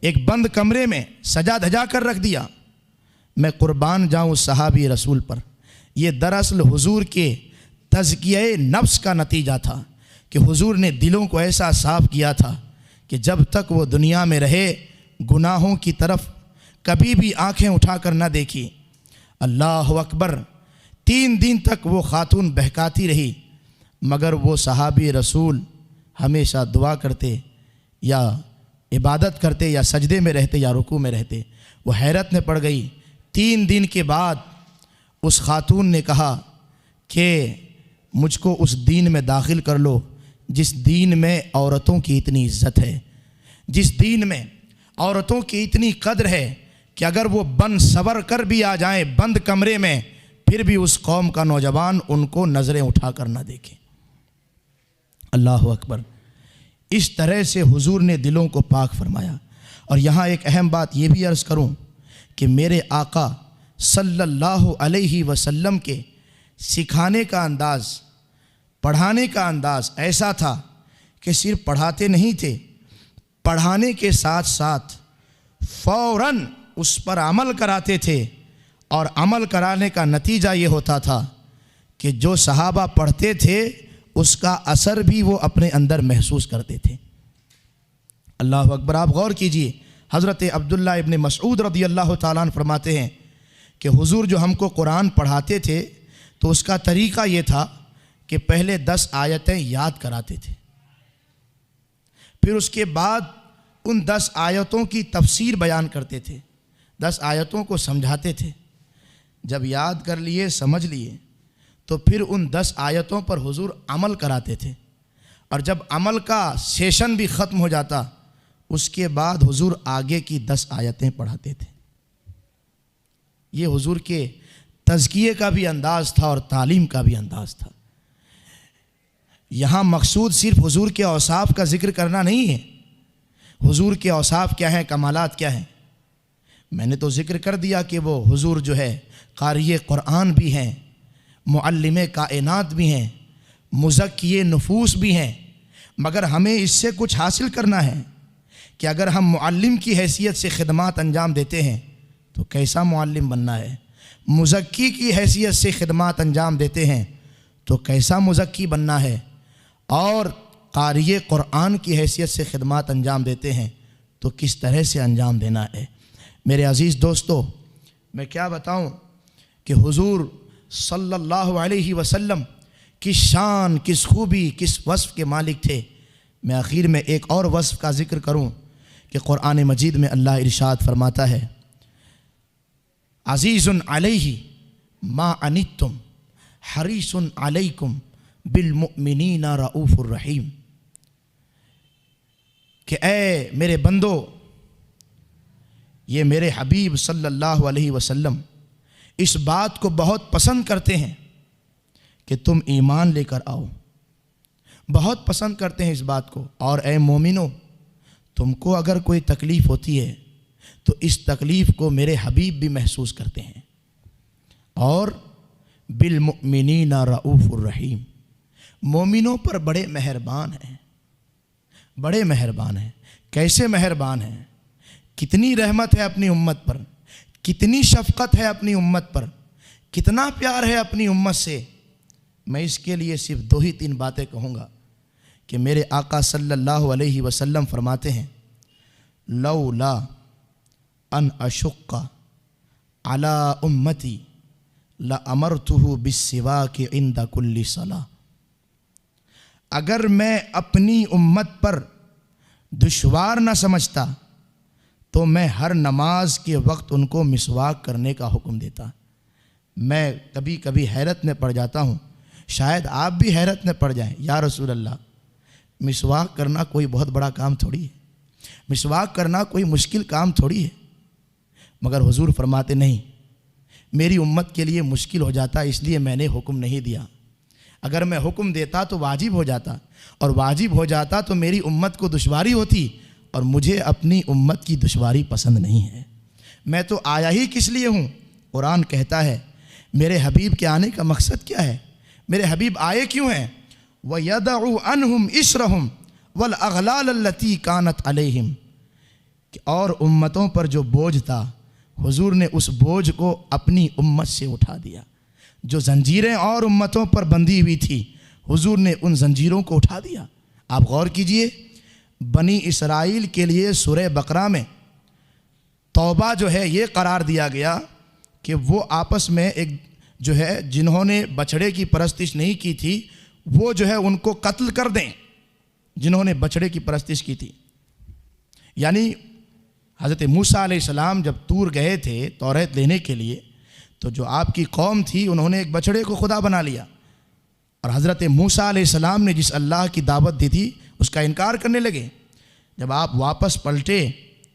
ایک بند کمرے میں سجا دھجا کر رکھ دیا۔ میں قربان جاؤں صحابی رسول پر، یہ دراصل حضور کے تزکیہ نفس کا نتیجہ تھا کہ حضور نے دلوں کو ایسا صاف کیا تھا کہ جب تک وہ دنیا میں رہے گناہوں کی طرف کبھی بھی آنکھیں اٹھا کر نہ دیکھی۔ اللہ اکبر، 3 دن تک وہ خاتون بہکاتی رہی، مگر وہ صحابی رسول ہمیشہ دعا کرتے یا عبادت کرتے یا سجدے میں رہتے یا رکوع میں رہتے۔ وہ حیرت میں پڑ گئی۔ 3 دن کے بعد اس خاتون نے کہا کہ مجھ کو اس دین میں داخل کر لو جس دین میں عورتوں کی اتنی عزت ہے، جس دین میں عورتوں کی اتنی قدر ہے کہ اگر وہ بن سور کر بھی آ جائیں بند کمرے میں، پھر بھی اس قوم کا نوجوان ان کو نظریں اٹھا کر نہ دیکھے۔ اللہ اکبر، اس طرح سے حضور نے دلوں کو پاک فرمایا۔ اور یہاں ایک اہم بات یہ بھی عرض کروں کہ میرے آقا صلی اللہ علیہ وسلم کے سکھانے کا انداز، پڑھانے کا انداز ایسا تھا کہ صرف پڑھاتے نہیں تھے، پڑھانے کے ساتھ ساتھ فوراً اس پر عمل کراتے تھے، اور عمل کرانے کا نتیجہ یہ ہوتا تھا کہ جو صحابہ پڑھتے تھے اس کا اثر بھی وہ اپنے اندر محسوس کرتے تھے۔ اللہ اکبر، آپ غور کیجئے، حضرت عبداللہ ابن مسعود رضی اللہ تعالیٰ عنہ فرماتے ہیں کہ حضور جو ہم کو قرآن پڑھاتے تھے تو اس کا طریقہ یہ تھا کہ پہلے 10 آیتیں یاد کراتے تھے، پھر اس کے بعد ان 10 آیتوں کی تفسیر بیان کرتے تھے، 10 آیتوں کو سمجھاتے تھے۔ جب یاد کر لیے، سمجھ لیے، تو پھر ان 10 آیتوں پر حضور عمل کراتے تھے، اور جب عمل کا سیشن بھی ختم ہو جاتا اس کے بعد حضور آگے کی 10 آیتیں پڑھاتے تھے۔ یہ حضور کے تزکیے کا بھی انداز تھا اور تعلیم کا بھی انداز تھا۔ یہاں مقصود صرف حضور کے اوصاف کا ذکر کرنا نہیں ہے۔ حضور کے اوصاف کیا ہیں، کمالات کیا ہیں؟ میں نے تو ذکر کر دیا کہ وہ حضور جو ہے قاری قرآن بھی ہیں، معلم کائنات بھی ہیں، مزکی نفوس بھی ہیں، مگر ہمیں اس سے کچھ حاصل کرنا ہے کہ اگر ہم معلم کی حیثیت سے خدمات انجام دیتے ہیں تو کیسا معلم بننا ہے، مزکی کی حیثیت سے خدمات انجام دیتے ہیں تو کیسا مزکی بننا ہے، اور قاری قرآن کی حیثیت سے خدمات انجام دیتے ہیں تو کس طرح سے انجام دینا ہے۔ میرے عزیز دوستو، میں کیا بتاؤں کہ حضور صلی اللہ علیہ وسلم کس شان، کس خوبی، کس وصف کے مالک تھے۔ میں آخر میں ایک اور وصف کا ذکر کروں کہ قرآن مجید میں اللہ ارشاد فرماتا ہے، عزیز علیہ ما عنتم حریص علیکم بالمؤمنین رؤوف الرحیم، کہ اے میرے بندو، یہ میرے حبیب صلی اللہ علیہ وسلم اس بات کو بہت پسند کرتے ہیں کہ تم ایمان لے کر آؤ، بہت پسند کرتے ہیں اس بات کو۔ اور اے مومنو، تم کو اگر کوئی تکلیف ہوتی ہے تو اس تکلیف کو میرے حبیب بھی محسوس کرتے ہیں، اور بالمؤمنین رؤوف الرحیم، مومنوں پر بڑے مہربان ہیں، بڑے مہربان ہیں۔ کیسے مہربان ہیں؟ کتنی رحمت ہے اپنی امت پر، کتنی شفقت ہے اپنی امت پر، کتنا پیار ہے اپنی امت سے۔ میں اس کے لیے صرف 2 ہی 3 باتیں کہوں گا کہ میرے آقا صلی اللہ علیہ وسلم فرماتے ہیں، لولا ان اشق علی امتی لامرتہ بالسواک عند کل صلاۃ، اگر میں اپنی امت پر دشوار نہ سمجھتا تو میں ہر نماز کے وقت ان کو مسواک کرنے کا حکم دیتا۔ میں کبھی کبھی حیرت میں پڑ جاتا ہوں، شاید آپ بھی حیرت میں پڑ جائیں، یا رسول اللہ، مسواک کرنا کوئی بہت بڑا کام تھوڑی ہے، مسواک کرنا کوئی مشکل کام تھوڑی ہے، مگر حضور فرماتے نہیں، میری امت کے لیے مشکل ہو جاتا، اس لیے میں نے حکم نہیں دیا۔ اگر میں حکم دیتا تو واجب ہو جاتا، اور واجب ہو جاتا تو میری امت کو دشواری ہوتی، اور مجھے اپنی امت کی دشواری پسند نہیں ہے۔ میں تو آیا ہی کس لیے ہوں؟ قرآن کہتا ہے میرے حبیب کے آنے کا مقصد کیا ہے؟ میرے حبیب آئے کیوں ہیں؟ وَيَدَعُ عَنْهُمْ إِسْرَهُمْ وَالْأَغْلَالَ الَّتِي كَانَتْ عَلَيْهِمْ، کہ اور امتوں پر جو بوجھ تھا حضور نے اس بوجھ کو اپنی امت سے اٹھا دیا۔ جو زنجیریں اور امتوں پر بندھی ہوئی تھی حضور نے ان زنجیروں کو اٹھا دیا۔ آپ غور کیجئے، بنی اسرائیل کے لیے سورہ بقرہ میں توبہ جو ہے یہ قرار دیا گیا کہ وہ آپس میں ایک جو ہے جنہوں نے بچھڑے کی پرستش نہیں کی تھی وہ جو ہے ان کو قتل کر دیں، جنہوں نے بچھڑے کی پرستش کی تھی۔ یعنی حضرت موسیٰ علیہ السلام جب طور گئے تھے توریت لینے کے لیے تو جو آپ کی قوم تھی انہوں نے ایک بچھڑے کو خدا بنا لیا، اور حضرت موسیٰ علیہ السلام نے جس اللہ کی دعوت دی تھی اس کا انکار کرنے لگے۔ جب آپ واپس پلٹے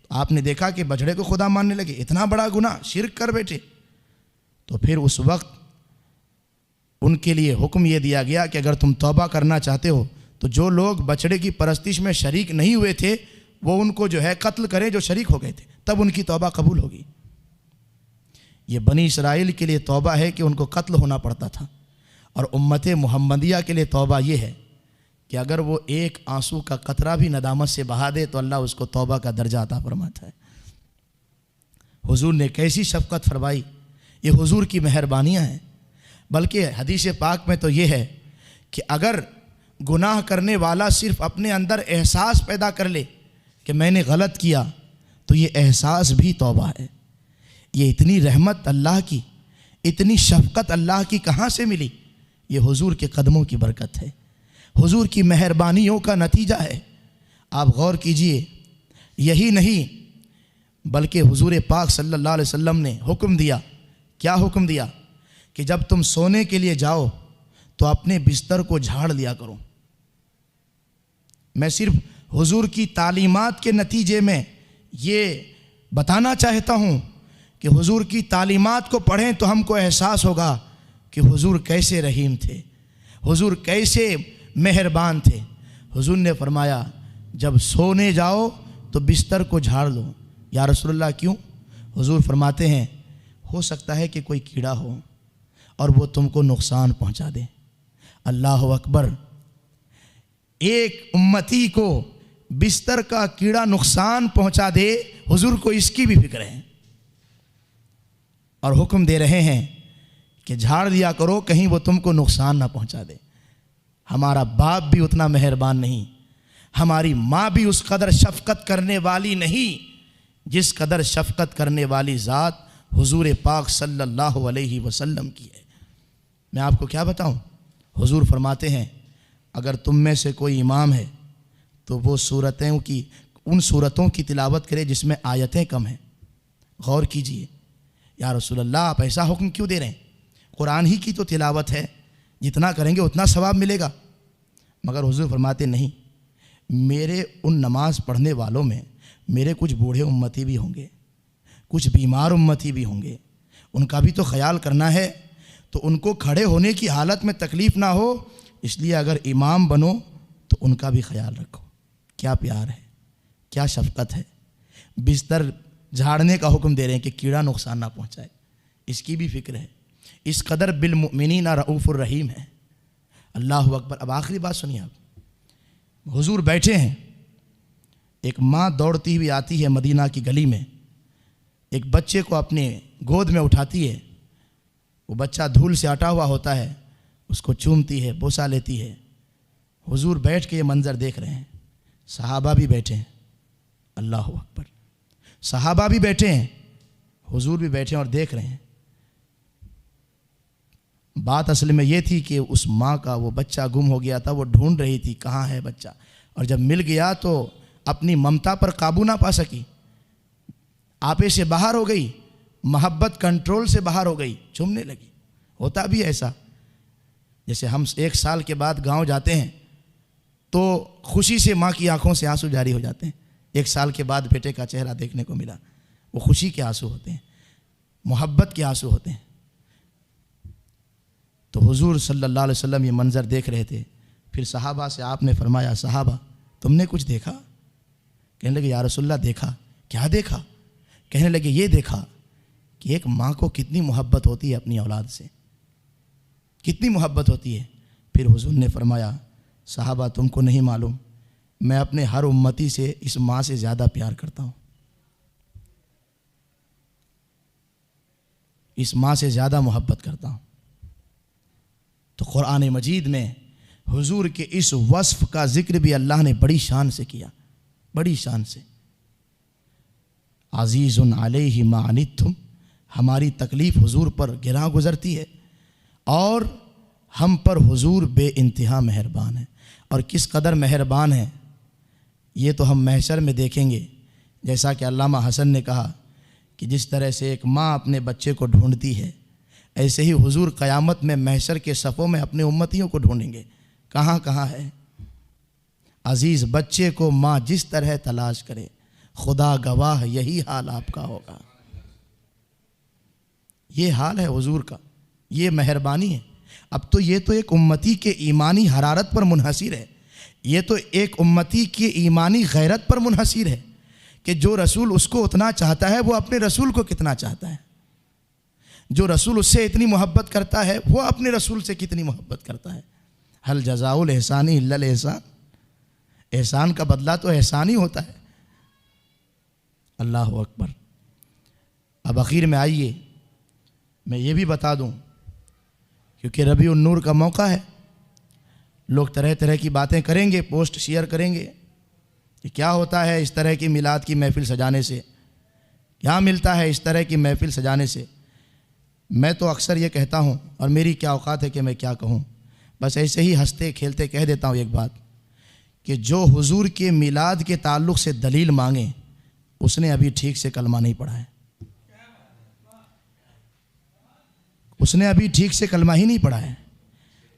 تو آپ نے دیکھا کہ بچھڑے کو خدا ماننے لگے، اتنا بڑا گناہ، شرک کر بیٹھے۔ تو پھر اس وقت ان کے لیے حکم یہ دیا گیا کہ اگر تم توبہ کرنا چاہتے ہو تو جو لوگ بچھڑے کی پرستش میں شریک نہیں ہوئے تھے وہ ان کو جو ہے قتل کریں جو شریک ہو گئے تھے، تب ان کی توبہ قبول ہوگی۔ یہ بنی اسرائیل کے لیے توبہ ہے کہ ان کو قتل ہونا پڑتا تھا، اور امت محمدیہ کے لیے توبہ یہ ہے کہ اگر وہ ایک آنسو کا قطرہ بھی ندامت سے بہا دے تو اللہ اس کو توبہ کا درجہ عطا فرماتا ہے۔ حضور نے کیسی شفقت فرمائی، یہ حضور کی مہربانیاں ہیں۔ بلکہ حدیث پاک میں تو یہ ہے کہ اگر گناہ کرنے والا صرف اپنے اندر احساس پیدا کر لے کہ میں نے غلط کیا تو یہ احساس بھی توبہ ہے۔ یہ اتنی رحمت اللہ کی، اتنی شفقت اللہ کی کہاں سے ملی؟ یہ حضور کے قدموں کی برکت ہے، حضور کی مہربانیوں کا نتیجہ ہے۔ آپ غور کیجئے، یہی نہیں بلکہ حضور پاک صلی اللہ علیہ وسلم نے حکم دیا، کیا حکم دیا؟ کہ جب تم سونے کے لیے جاؤ تو اپنے بستر کو جھاڑ لیا کرو۔ میں صرف حضور کی تعلیمات کے نتیجے میں یہ بتانا چاہتا ہوں کہ حضور کی تعلیمات کو پڑھیں تو ہم کو احساس ہوگا کہ حضور کیسے رحیم تھے، حضور کیسے مہربان تھے۔ حضور نے فرمایا جب سونے جاؤ تو بستر کو جھاڑ لو۔ یا رسول اللہ کیوں؟ حضور فرماتے ہیں ہو سکتا ہے کہ کوئی کیڑا ہو اور وہ تم کو نقصان پہنچا دے۔ اللہ اکبر، ایک امتی کو بستر کا کیڑا نقصان پہنچا دے، حضور کو اس کی بھی فکر ہے، اور حکم دے رہے ہیں کہ جھاڑ دیا کرو کہیں وہ تم کو نقصان نہ پہنچا دے۔ ہمارا باپ بھی اتنا مہربان نہیں، ہماری ماں بھی اس قدر شفقت کرنے والی نہیں جس قدر شفقت کرنے والی ذات حضور پاک صلی اللہ علیہ وسلم کی ہے۔ میں آپ کو کیا بتاؤں، حضور فرماتے ہیں اگر تم میں سے کوئی امام ہے تو وہ ان صورتوں کی تلاوت کرے جس میں آیتیں کم ہیں۔ غور کیجئے، یا رسول اللہ آپ ایسا حکم کیوں دے رہے ہیں؟ قرآن ہی کی تو تلاوت ہے، جتنا کریں گے اتنا ثواب ملے گا۔ مگر حضور فرماتے نہیں، میرے ان نماز پڑھنے والوں میں میرے کچھ بوڑھے امتی بھی ہوں گے، کچھ بیمار امتی بھی ہوں گے، ان کا بھی تو خیال کرنا ہے، تو ان کو کھڑے ہونے کی حالت میں تکلیف نہ ہو، اس لیے اگر امام بنو تو ان کا بھی خیال رکھو۔ کیا پیار ہے، کیا شفقت ہے۔ بستر جھاڑنے کا حکم دے رہے ہیں کہ کیڑا نقصان نہ پہنچائے، اس کی بھی فکر ہے۔ اس قدر بالمؤمنین رؤوف الرحیم ہے۔ اللہ اکبر۔ اب آخری بات سنیے آپ، حضور بیٹھے ہیں، ایک ماں دوڑتی ہوئی آتی ہے مدینہ کی گلی میں، ایک بچے کو اپنے گود میں اٹھاتی ہے، وہ بچہ دھول سے اٹا ہوا ہوتا ہے، اس کو چومتی ہے، بوسہ لیتی ہے۔ حضور بیٹھ کے یہ منظر دیکھ رہے ہیں، صحابہ بھی بیٹھے ہیں۔ اللہ اکبر، صحابہ بھی بیٹھے ہیں، حضور بھی بیٹھے ہیں اور دیکھ رہے ہیں۔ بات اصل میں یہ تھی کہ اس ماں کا وہ بچہ گم ہو گیا تھا، وہ ڈھونڈ رہی تھی کہاں ہے بچہ، اور جب مل گیا تو اپنی ممتا پر قابو نہ پا سکی، آپے سے باہر ہو گئی، محبت کنٹرول سے باہر ہو گئی، چومنے لگی۔ ہوتا بھی ایسا، جیسے ہم 1 سال کے بعد گاؤں جاتے ہیں تو خوشی سے ماں کی آنکھوں سے آنسو جاری ہو جاتے ہیں، 1 سال کے بعد بیٹے کا چہرہ دیکھنے کو ملا، وہ خوشی کے آنسو ہوتے ہیں، محبت کے آنسو ہوتے ہیں۔ تو حضور صلی اللہ علیہ وسلم یہ منظر دیکھ رہے تھے۔ پھر صحابہ سے آپ نے فرمایا صحابہ تم نے کچھ دیکھا؟ کہنے لگے یا رسول اللہ دیکھا۔ کیا دیکھا؟ کہنے لگے یہ دیکھا کہ ایک ماں کو کتنی محبت ہوتی ہے اپنی اولاد سے، کتنی محبت ہوتی ہے۔ پھر حضور نے فرمایا صحابہ تم کو نہیں معلوم، میں اپنے ہر امتی سے اس ماں سے زیادہ پیار کرتا ہوں، اس ماں سے زیادہ محبت کرتا ہوں۔ تو قرآن مجید میں حضور کے اس وصف کا ذکر بھی اللہ نے بڑی شان سے کیا، بڑی شان سے۔ عزیز علیہ ما عنتم، ہماری تکلیف حضور پر گراں گزرتی ہے اور ہم پر حضور بے انتہا مہربان ہے۔ اور کس قدر مہربان ہے یہ تو ہم محشر میں دیکھیں گے۔ جیسا کہ علامہ حسن نے کہا کہ جس طرح سے ایک ماں اپنے بچے کو ڈھونڈتی ہے، ایسے ہی حضور قیامت میں محشر کے صفوں میں اپنے امتیوں کو ڈھونڈیں گے، کہاں کہاں ہے۔ عزیز بچے کو ماں جس طرح تلاش کرے، خدا گواہ یہی حال آپ کا ہوگا۔ یہ حال ہے حضور کا، یہ مہربانی ہے۔ اب تو یہ تو ایک امتی کے ایمانی حرارت پر منحصر ہے، یہ تو ایک امتی کی ایمانی غیرت پر منحصر ہے کہ جو رسول اس کو اتنا چاہتا ہے وہ اپنے رسول کو کتنا چاہتا ہے، جو رسول اس سے اتنی محبت کرتا ہے وہ اپنے رسول سے کتنی محبت کرتا ہے۔ حل جزاء الاحسان الا الاحسان، احسان کا بدلہ تو احسان ہی ہوتا ہے۔ اللہ اکبر۔ اب اخیر میں آئیے میں یہ بھی بتا دوں، کیونکہ ربیع النور کا موقع ہے، لوگ طرح طرح کی باتیں کریں گے، پوسٹ شیئر کریں گے کہ کیا ہوتا ہے اس طرح کی میلاد کی محفل سجانے سے، کیا ملتا ہے اس طرح کی محفل سجانے سے۔ میں تو اکثر یہ کہتا ہوں، اور میری کیا اوقات ہے کہ میں کیا کہوں، بس ایسے ہی ہنستے کھیلتے کہہ دیتا ہوں ایک بات کہ جو حضور کے میلاد کے تعلق سے دلیل مانگیں اس نے ابھی ٹھیک سے کلمہ نہیں پڑھا ہے، اس نے ابھی ٹھیک سے کلمہ ہی نہیں پڑھا ہے۔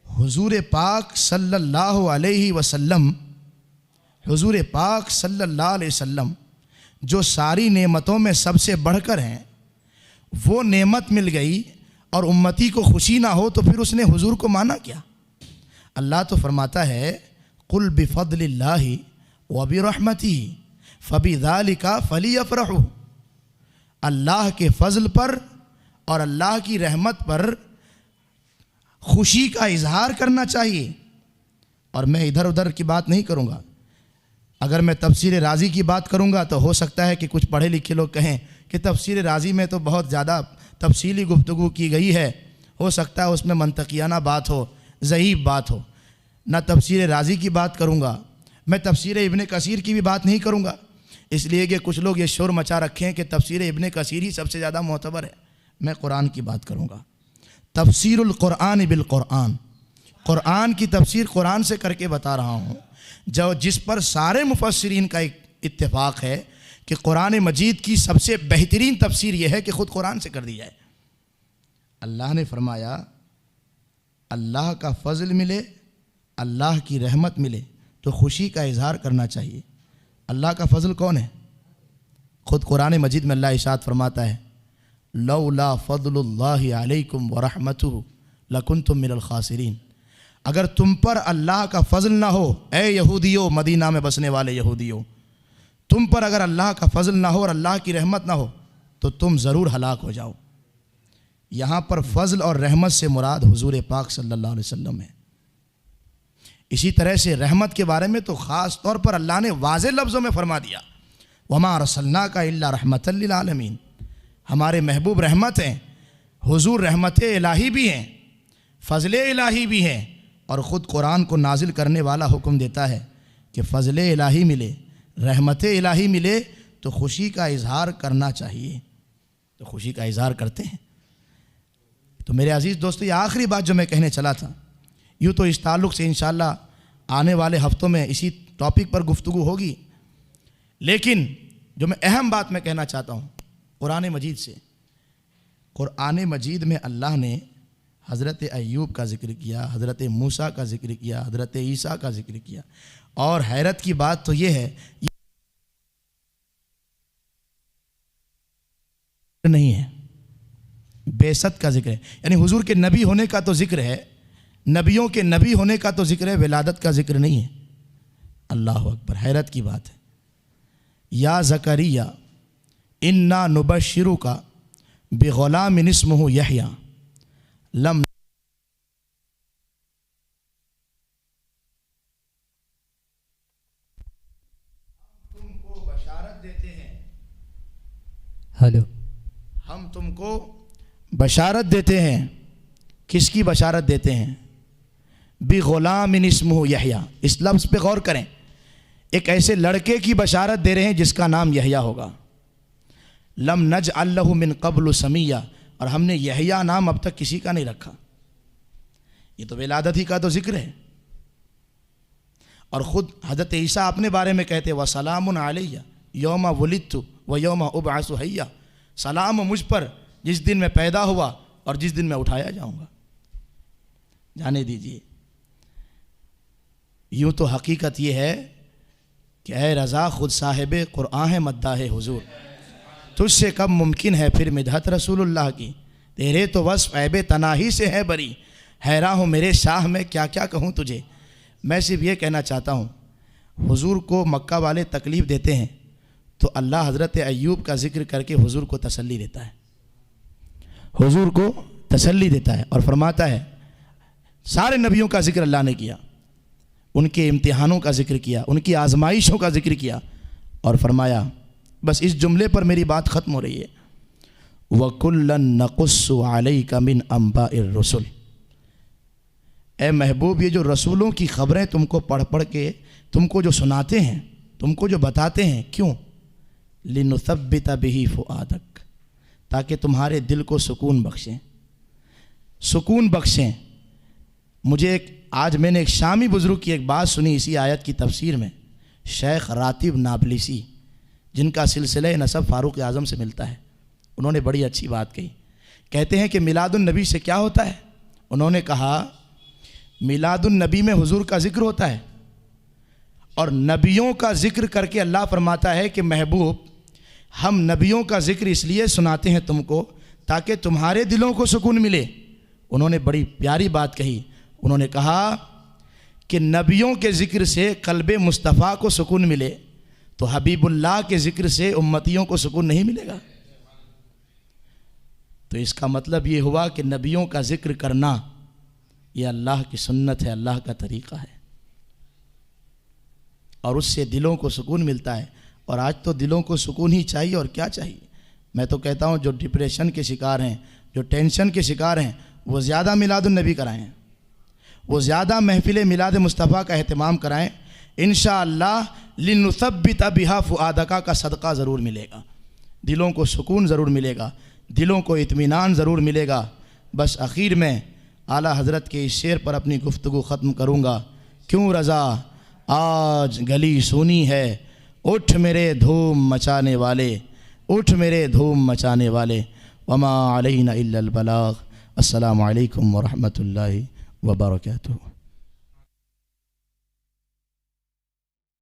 حضور پاک صلی اللہ علیہ وسلم، حضور پاک صلی اللہ علیہ وسلم جو ساری نعمتوں میں سب سے بڑھ کر ہیں، وہ نعمت مل گئی اور امتی کو خوشی نہ ہو تو پھر اس نے حضور کو مانا کیا؟ اللہ تو فرماتا ہے قُلْ بِفَضْلِ اللَّهِ وَبِرَحْمَتِهِ فَبِذَلِكَ فَلْيَفْرَحُوا، اللہ کے فضل پر اور اللہ کی رحمت پر خوشی کا اظہار کرنا چاہیے۔ اور میں ادھر ادھر کی بات نہیں کروں گا، اگر میں تفسیر رازی کی بات کروں گا تو ہو سکتا ہے کہ کچھ پڑھے لکھے لوگ کہیں کہ تفسیر رازی میں تو بہت زیادہ تفصیلی گفتگو کی گئی ہے، ہو سکتا ہے اس میں منطقیانہ بات ہو، ضعیف بات ہو۔ نہ تفسیر رازی کی بات کروں گا، میں تفسیر ابن کثیر کی بھی بات نہیں کروں گا، اس لیے کہ کچھ لوگ یہ شور مچا رکھیں کہ تفسیر ابن کثیر ہی سب سے زیادہ معتبر ہے۔ میں قرآن کی بات کروں گا، تفسیر القرآن بالقرآن، قرآن کی تفسیر قرآن سے کر کے بتا رہا ہوں، جو جس پر سارے مفسرین کا ایک اتفاق ہے کہ قرآن مجید کی سب سے بہترین تفسیر یہ ہے کہ خود قرآن سے کر دی جائے۔ اللہ نے فرمایا اللہ کا فضل ملے، اللہ کی رحمت ملے تو خوشی کا اظہار کرنا چاہیے۔ اللہ کا فضل کون ہے؟ خود قرآن مجید میں اللہ ارشاد فرماتا ہے لولا فضل اللہ علیکم ورحمتہ لکنتم من الخاسرین، اگر تم پر اللہ کا فضل نہ ہو، اے یہودیوں، مدینہ میں بسنے والے یہودیوں، تم پر اگر اللہ کا فضل نہ ہو اور اللہ کی رحمت نہ ہو تو تم ضرور ہلاک ہو جاؤ۔ یہاں پر فضل اور رحمت سے مراد حضور پاک صلی اللہ علیہ وسلم ہے۔ اسی طرح سے رحمت کے بارے میں تو خاص طور پر اللہ نے واضح لفظوں میں فرما دیا وَمَا رَسَلْنَاكَ إِلَّا رَحْمَةً لِلْعَالَمِينَ، ہمارے محبوب رحمت ہیں، حضور رحمت الہی بھی ہیں، فضل الہی بھی ہیں، اور خود قرآن کو نازل کرنے والا حکم دیتا ہے کہ فضل الہی ملے، رحمت الہی ملے تو خوشی کا اظہار کرنا چاہیے، تو خوشی کا اظہار کرتے ہیں۔ تو میرے عزیز دوستو، یہ آخری بات جو میں کہنے چلا تھا، یوں تو اس تعلق سے انشاءاللہ آنے والے ہفتوں میں اسی ٹاپک پر گفتگو ہوگی، لیکن جو میں اہم بات میں کہنا چاہتا ہوں قرآن مجید سے، قرآن مجید میں اللہ نے حضرت ایوب کا ذکر کیا، حضرت موسیٰ کا ذکر کیا، حضرت عیسیٰ کا ذکر کیا، اور حیرت کی بات تو یہ ہے نہیں ہے، بعثت کا ذکر ہے، یعنی حضور کے نبی ہونے کا تو ذکر ہے، نبیوں کے نبی ہونے کا تو ذکر ہے، ولادت کا ذکر نہیں ہے۔ اللہ اکبر، حیرت کی بات ہے۔ یا زکریا انا نبشرک بغلام اسمہ یحییٰ لم تم کو بشارت دیتے ہیں، ہلو، ہم تم کو بشارت دیتے ہیں۔ کس کی بشارت دیتے ہیں؟ بغلام اسمہ یحییٰ، اس لفظ پہ غور کریں، ایک ایسے لڑکے کی بشارت دے رہے ہیں جس کا نام یحییٰ ہوگا۔ لم نجعل لہ من قبل سمیہ، اور ہم نے یحییٰ نام اب تک کسی کا نہیں رکھا۔ یہ تو ولادت ہی کا تو ذکر ہے۔ اور خود حضرت عیسیٰ اپنے بارے میں کہتے وَسَلَامٌ عَلَيَّ یوم وُلِدتُ وَیوم أُبْعَثُ حَيًّا، سلام مجھ پر جس دن میں پیدا ہوا اور جس دن میں اٹھایا جاؤں گا۔ جانے دیجئے، یوں تو حقیقت یہ ہے کہ اے رضا خود صاحب قرآن ہے، مداح حضور، تجھ سے کب ممکن ہے پھر مدحت رسول اللہ کی، تیرے تو وصف عیب تناہی سے ہے بری، حیران ہوں میرے شاہ میں کیا کیا کہوں تجھے۔ میں صرف یہ کہنا چاہتا ہوں، حضور کو مکہ والے تکلیف دیتے ہیں تو اللہ حضرت ایوب کا ذکر کر کے حضور کو تسلی دیتا ہے، حضور کو تسلی دیتا ہے اور فرماتا ہے، سارے نبیوں کا ذکر اللہ نے کیا، ان کے امتحانوں کا ذکر کیا، ان کی آزمائشوں کا ذکر کیا، اور فرمایا بس اس جملے پر میری بات ختم ہو رہی ہے، وَكُلًّا نَقُصُّ عَلَيْكَ مِنْ أَنْبَاءِ الرُّسُلِ، اے محبوب یہ جو رسولوں کی خبریں تم کو پڑھ پڑھ کے تم کو جو سناتے ہیں، تم کو جو بتاتے ہیں، کیوں؟ لِنُثَبِّتَ بِهِ فُؤَادَكَ، تاکہ تمہارے دل کو سکون بخشیں، سکون بخشیں۔ مجھے آج میں نے ایک شامی بزرگ کی ایک بات سنی اسی آیت کی تفسیر میں، شیخ راتب نابلسی، جن کا سلسلہ نسب فاروق اعظم سے ملتا ہے، انہوں نے بڑی اچھی بات کہی۔ کہتے ہیں کہ میلاد النبی سے کیا ہوتا ہے؟ انہوں نے کہا میلاد النبی میں حضور کا ذکر ہوتا ہے، اور نبیوں کا ذکر کر کے اللہ فرماتا ہے کہ محبوب ہم نبیوں کا ذکر اس لیے سناتے ہیں تم کو تاکہ تمہارے دلوں کو سکون ملے۔ انہوں نے بڑی پیاری بات کہی، انہوں نے کہا کہ نبیوں کے ذکر سے قلب مصطفیٰ کو سکون ملے تو حبیب اللہ کے ذکر سے امتیوں کو سکون نہیں ملے گا۔ تو اس کا مطلب یہ ہوا کہ نبیوں کا ذکر کرنا یہ اللہ کی سنت ہے، اللہ کا طریقہ ہے، اور اس سے دلوں کو سکون ملتا ہے۔ اور آج تو دلوں کو سکون ہی چاہیے، اور کیا چاہیے؟ میں تو کہتا ہوں جو ڈپریشن کے شکار ہیں، جو ٹینشن کے شکار ہیں، وہ زیادہ میلاد النبی کرائیں، وہ زیادہ محفل میلاد مصطفیٰ کا اہتمام کرائیں، انشاءاللہ لِنُثَبِّتَ بِهَا فُؤَادَكَ کا صدقہ ضرور ملے گا، دلوں کو سکون ضرور ملے گا، دلوں کو اطمینان ضرور ملے گا۔ بس اخیر میں اعلیٰ حضرت کے اس شعر پر اپنی گفتگو ختم کروں گا، کیوں رضا آج گلی سونی ہے، اٹھ میرے دھوم مچانے والے، اٹھ میرے دھوم مچانے والے، وما علینا الا البلاغ۔ السلام علیکم ورحمۃ اللہ وبرکاتہ۔